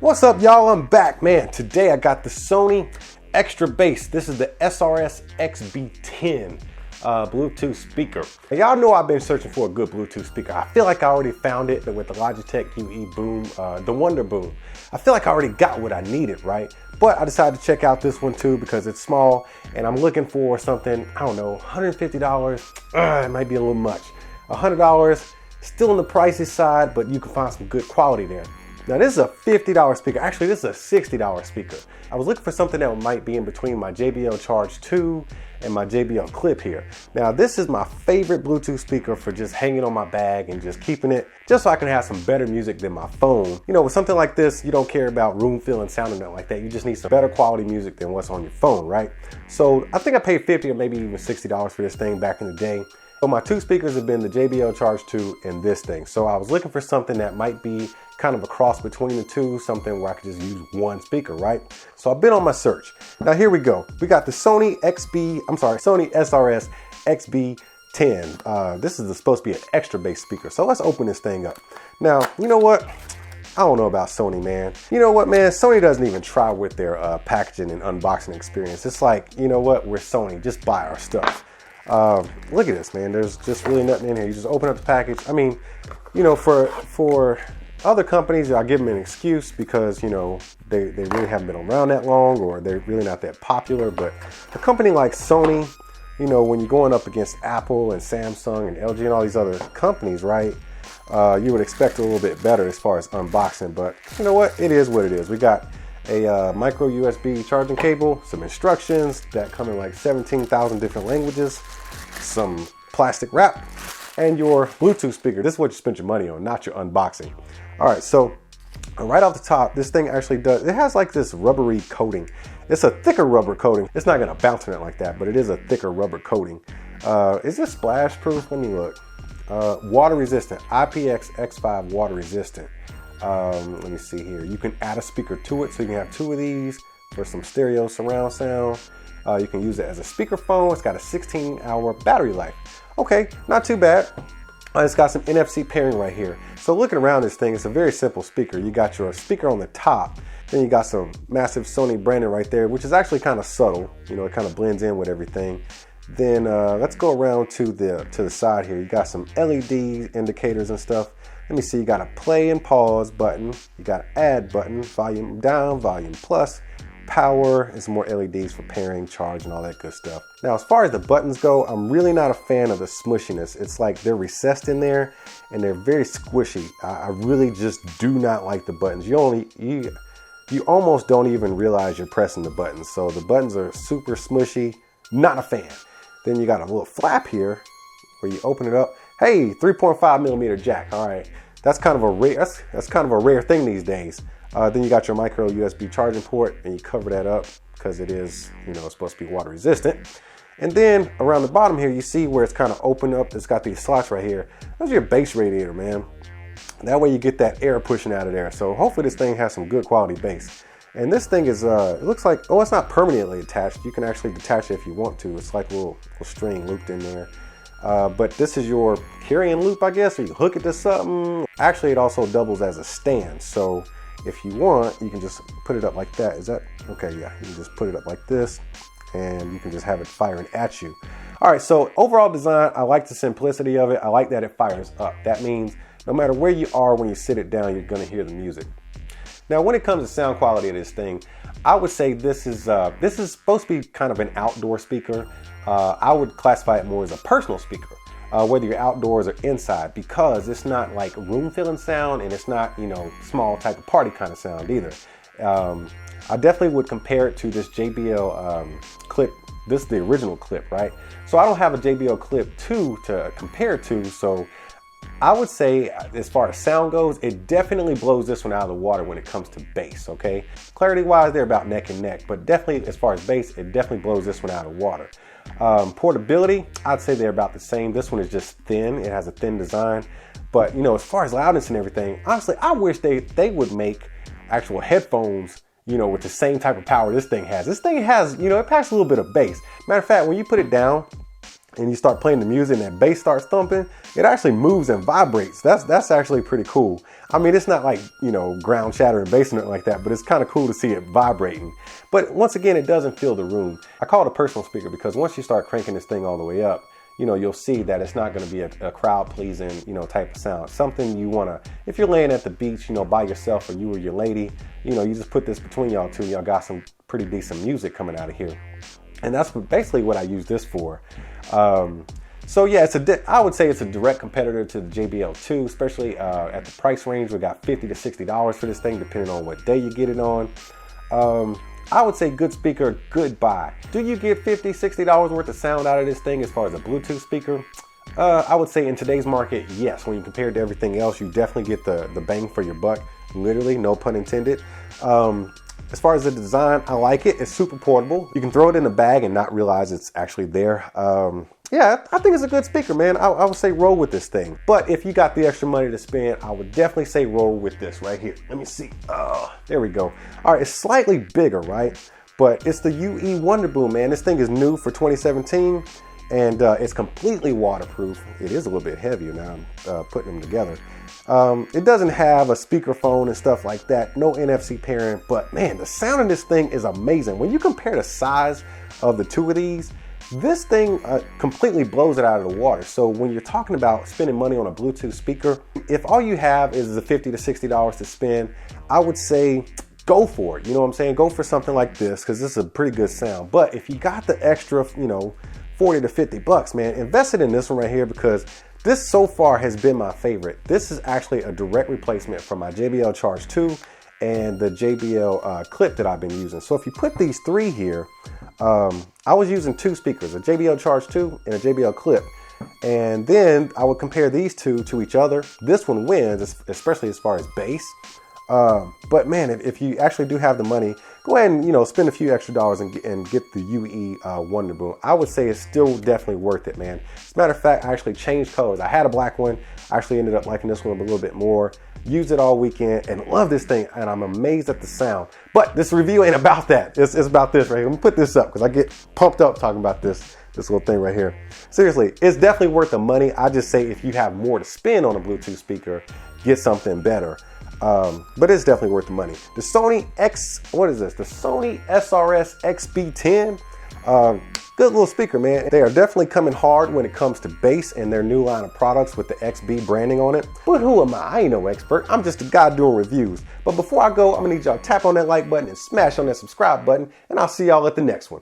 What's up, y'all? I'm back, man. Today I got the Sony extra bass. This is the SRS-XB10 Bluetooth speaker. And y'all know I've been searching for a good Bluetooth speaker. I feel like I already found it with the Logitech UE Boom, the Wonder Boom. I feel like I already got what I needed, right? But I decided to check out this one too because it's small and I'm looking for something, I don't know, $150. It might be a little much. $100, still on the pricey side, but you can find some good quality there. Now this is a $50 speaker. Actually, this is a $60 speaker. I was looking for something that might be in between my JBL Charge 2 and my JBL Clip here. Now this is my favorite Bluetooth speaker for just hanging on my bag and just keeping it, just so I can have some better music than my phone. You know, with something like this, you don't care about room fill and sound or nothing like that. You just need some better quality music than what's on your phone, right? So I think I paid $50 or maybe even $60 for this thing back in the day. So my two speakers have been the JBL Charge 2 and this thing. So I was looking for something that might be kind of a cross between the two, something where I could just use one speaker, right? So I've been on my search. Now here we go. We got the Sony SRS-XB10. This is supposed to be an extra bass speaker. So let's open this thing up. Now, you know what? I don't know about Sony, man. You know what, man? Sony doesn't even try with their packaging and unboxing experience. It's like, you know what? We're Sony, just buy our stuff. Look at this, man. There's just really nothing in here. You just open up the package. I mean, you know, for other companies, I give them an excuse because, you know, they really haven't been around that long or they're really not that popular. But a company like Sony, you know, when you're going up against Apple and Samsung and LG and all these other companies, right, you would expect a little bit better as far as unboxing. But you know what? It is what it is. We got a micro USB charging cable, some instructions that come in like 17,000 different languages, some plastic wrap, and your Bluetooth speaker. This is what you spent your money on, not your unboxing. All right, so right off the top, this thing actually does, it has like this rubbery coating. It's a thicker rubber coating. It's not gonna bounce on it like that, but it is a thicker rubber coating. Is this splash proof? Let me look. Water resistant, IPX-X5 water resistant. Let me see here. You can add a speaker to it, so you can have two of these for some stereo surround sound. You can use it as a speakerphone. It's got a 16-hour battery life. Okay, not too bad. It's got some NFC pairing right here. So looking around this thing, it's a very simple speaker. You got your speaker on the top, then you got some massive Sony branding right there, which is actually kind of subtle. You know, it kind of blends in with everything. Then let's go around to the side here. You got some LED indicators and stuff. Let me see, you got a play and pause button, you got an add button, volume down, volume plus, power, and some more LEDs for pairing, charge, and all that good stuff. Now, as far as the buttons go, I'm really not a fan of the smushiness. It's like they're recessed in there and they're very squishy. I really just do not like the buttons. You almost don't even realize you're pressing the buttons. So the buttons are super smushy, not a fan. Then you got a little flap here where you open it up. Hey, 3.5 millimeter jack. All right, that's kind of a rare. That's kind of a rare thing these days. Then you got your micro USB charging port, and you cover that up because it is, you know, it's supposed to be water resistant. And then around the bottom here, you see where it's kind of opened up. It's got these slots right here. Those are your bass radiator, man. That way you get that air pushing out of there. So hopefully this thing has some good quality bass. And this thing is, it looks like, oh, it's not permanently attached. You can actually detach it if you want to. It's like a little string looped in there. But this is your carrying loop, I guess, or you hook it to something. Actually, it also doubles as a stand. So if you want, you can just put it up like that. Is that, okay, yeah. You can just put it up like this and you can just have it firing at you. All right, so overall design, I like the simplicity of it. I like that it fires up. That means no matter where you are, when you sit it down, you're gonna hear the music. Now, when it comes to sound quality of this thing, I would say this is supposed to be kind of an outdoor speaker. I would classify it more as a personal speaker, whether you're outdoors or inside, because it's not like room filling sound and it's not, you know, small type of party kind of sound either. I definitely would compare it to this JBL Clip. This is the original Clip, right? So I don't have a JBL Clip 2 to compare to, so I would say, as far as sound goes, it definitely blows this one out of the water when it comes to bass, okay? Clarity-wise, they're about neck and neck, but definitely, as far as bass, it definitely blows this one out of the water. Portability, I'd say they're about the same. This one is just thin. It has a thin design. But, you know, as far as loudness and everything, honestly, I wish they would make actual headphones, you know, with the same type of power this thing has. This thing has, you know, it packs a little bit of bass. Matter of fact, when you put it down, and you start playing the music and that bass starts thumping, it actually moves and vibrates. That's actually pretty cool. I mean, it's not like, you know, ground shattering bass or nothing like that, but it's kind of cool to see it vibrating. But once again, it doesn't fill the room. I call it a personal speaker because once you start cranking this thing all the way up, you know, you'll see that it's not going to be a crowd pleasing, you know, type of sound. Something you want to, if you're laying at the beach, you know, by yourself, or you or your lady, you know, you just put this between y'all two, y'all got some pretty decent music coming out of here. And that's basically what I use this for. So yeah, I would say it's a direct competitor to the JBL 2, especially at the price range. We got $50 to $60 for this thing, depending on what day you get it on. I would say good speaker, good buy. Do you get $50, $60 worth of sound out of this thing as far as a Bluetooth speaker? I would say in today's market, yes. When you compare it to everything else, you definitely get the bang for your buck. Literally, no pun intended. As far as the design, I like it. It's super portable. You can throw it in a bag and not realize it's actually there. Yeah, I think it's a good speaker, man. I would say roll with this thing. But if you got the extra money to spend, I would definitely say roll with this right here. Let me see. Oh, there we go. All right, it's slightly bigger, right? But it's the UE Wonder Boom, man. This thing is new for 2017, and it's completely waterproof. It is a little bit heavier now. I'm putting them together. It doesn't have a speakerphone and stuff like that. No NFC pairing, but man, the sound of this thing is amazing. When you compare the size of the two of these, this thing completely blows it out of the water. So when you're talking about spending money on a Bluetooth speaker, if all you have is the $50 to $60 to spend, I would say go for it. You know what I'm saying? Go for something like this, because this is a pretty good sound. But if you got the extra, you know, 40 to 50 bucks, man, invest it in this one right here, because this so far has been my favorite. This is actually a direct replacement from my JBL Charge 2 and the JBL clip that I've been using. So if you put these three here, I was using two speakers, a JBL Charge 2 and a JBL clip. And then I would compare these two to each other. This one wins, especially as far as bass. But man, if you actually do have the money, go ahead and, you know, spend a few extra dollars and get the UE Wonder Boom. I would say it's still definitely worth it, man. As a matter of fact, I actually changed colors. I had a black one. I actually ended up liking this one a little bit more. Used it all weekend and love this thing, and I'm amazed at the sound. But this review ain't about that. It's about this right here. Let me put this up because I get pumped up talking about this little thing right here. Seriously, it's definitely worth the money. I just say if you have more to spend on a Bluetooth speaker, get something better. But it's definitely worth the money. The Sony The Sony SRS-XB10. Good little speaker, man. They are definitely coming hard when it comes to bass and their new line of products with the XB branding on it. But who am I? I ain't no expert. I'm just a guy doing reviews. But before I go, I'm gonna need y'all to tap on that like button and smash on that subscribe button, and I'll see y'all at the next one.